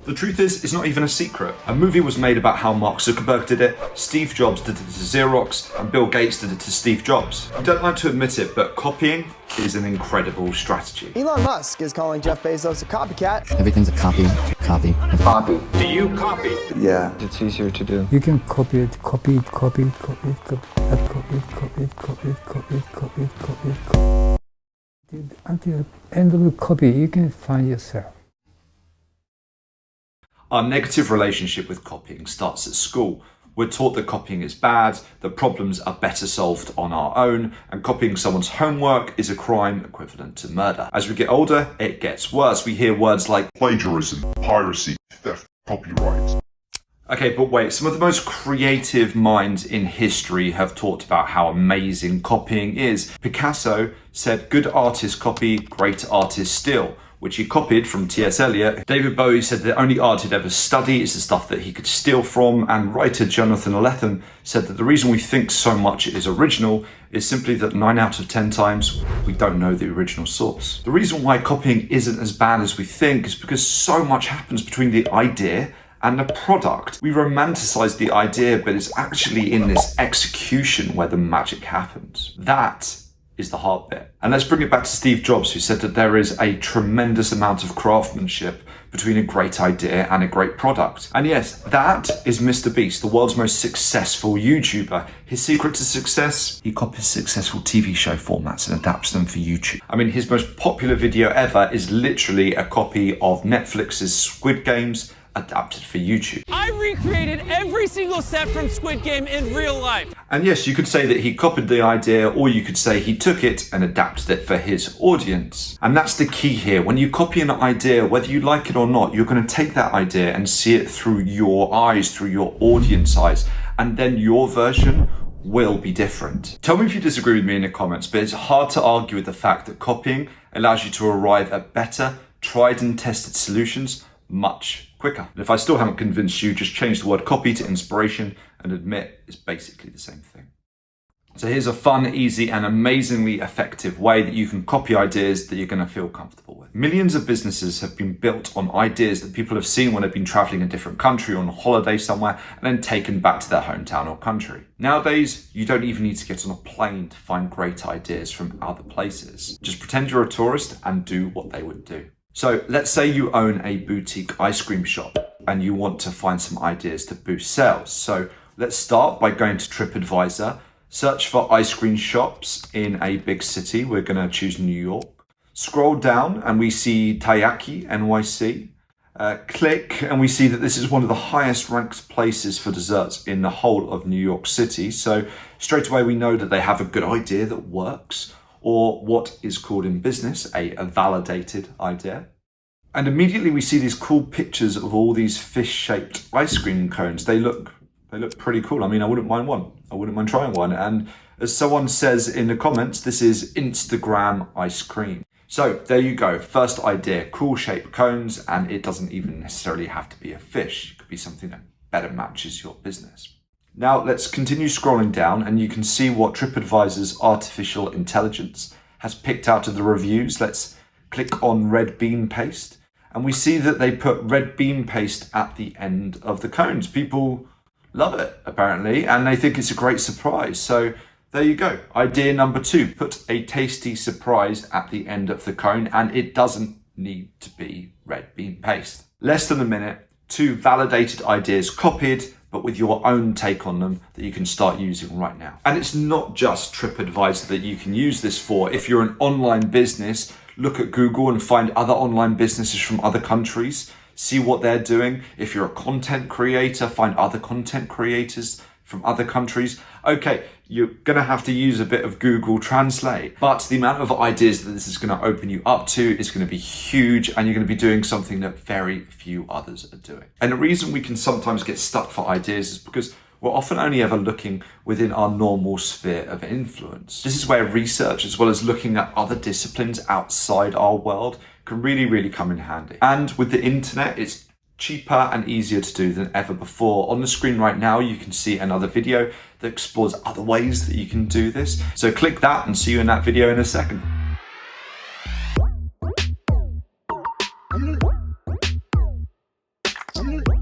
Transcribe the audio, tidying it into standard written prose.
The truth is, it's not even a secret. A movie was made about how Mark Zuckerberg did it, Steve Jobs did it to Xerox, and Bill Gates did it to Steve Jobs. You don't like to admit it, but copying is an incredible strategy. Elon Musk is calling Jeff Bezos a copycat. Everything's a copy. Do you copy? Yeah. It's easier to do. You can copy it. Until the end of the copy, you can find yourself. Our negative relationship with copying starts at school. We're taught that copying is bad, that problems are better solved on our own, and copying someone's homework is a crime equivalent to murder. As we get older, it gets worse. We hear words like plagiarism, piracy, theft, copyright. Okay, but wait, some of the most creative minds in history have talked about how amazing copying is. Picasso said, "Good artists copy, great artists steal," which he copied from T.S. Eliot. David Bowie said the only art he'd ever study is the stuff that he could steal from, and writer Jonathan Lethem said that the reason we think so much is original is simply that 9 out of 10 times we don't know the original source. The reason why copying isn't as bad as we think is because so much happens between the idea and the product. We romanticize the idea, but it's actually in this execution where the magic happens. That is the hard bit. And let's bring it back to Steve Jobs, who said that there is a tremendous amount of craftsmanship between a great idea and a great product. And yes, that is Mr. Beast, the world's most successful YouTuber. His secret to success, he copies successful TV show formats and adapts them for YouTube. I mean, his most popular video ever is literally a copy of Netflix's Squid Games adapted for YouTube. I recreated every single set from Squid Game in real life. And yes, you could say that he copied the idea, or you could say he took it and adapted it for his audience. And that's the key here. When you copy an idea, whether you like it or not, you're going to take that idea and see it through your eyes, through your audience eyes, and then your version will be different. Tell me if you disagree with me in the comments, but it's hard to argue with the fact that copying allows you to arrive at better, tried and tested solutions much quicker. And if I still haven't convinced you, just change the word copy to inspiration and admit it's basically the same thing. So here's a fun, easy, and amazingly effective way that you can copy ideas that you're going to feel comfortable with. Millions of businesses have been built on ideas that people have seen when they've been traveling a different country or on a holiday somewhere and then taken back to their hometown or country. Nowadays, you don't even need to get on a plane to find great ideas from other places. Just pretend you're a tourist and do what they would do. So let's say you own a boutique ice cream shop and you want to find some ideas to boost sales. So let's start by going to TripAdvisor, search for ice cream shops in a big city. We're going to choose New York. Scroll down and we see Taiyaki NYC. Click and we see that this is one of the highest ranked places for desserts in the whole of New York City. So straight away we know that they have a good idea that works, or what is called in business a validated idea. And immediately we see these cool pictures of all these fish-shaped ice cream cones. They look pretty cool. I mean, I wouldn't mind one. I wouldn't mind trying one. And as someone says in the comments, this is Instagram ice cream. So there you go. First idea, cool shaped cones, and it doesn't even necessarily have to be a fish. It could be something that better matches your business. Now let's continue scrolling down and you can see what TripAdvisor's artificial intelligence has picked out of the reviews. Let's click on red bean paste and we see that they put red bean paste at the end of the cones. People love it apparently and they think it's a great surprise. So there you go. Idea number 2, put a tasty surprise at the end of the cone and it doesn't need to be red bean paste. Less than a minute, 2 validated ideas copied, but with your own take on them that you can start using right now. And it's not just TripAdvisor that you can use this for. If you're an online business, look at Google and find other online businesses from other countries, see what they're doing. If you're a content creator, find other content creators from other countries. Okay, you're gonna have to use a bit of Google Translate, but the amount of ideas that this is gonna open you up to is gonna be huge and you're gonna be doing something that very few others are doing. And the reason we can sometimes get stuck for ideas is because we're often only ever looking within our normal sphere of influence. This is where research, as well as looking at other disciplines outside our world, can really come in handy. And with the internet, it's cheaper and easier to do than ever before. On the screen right now, you can see another video that explores other ways that you can do this. So click that and see you in that video in a second. copy.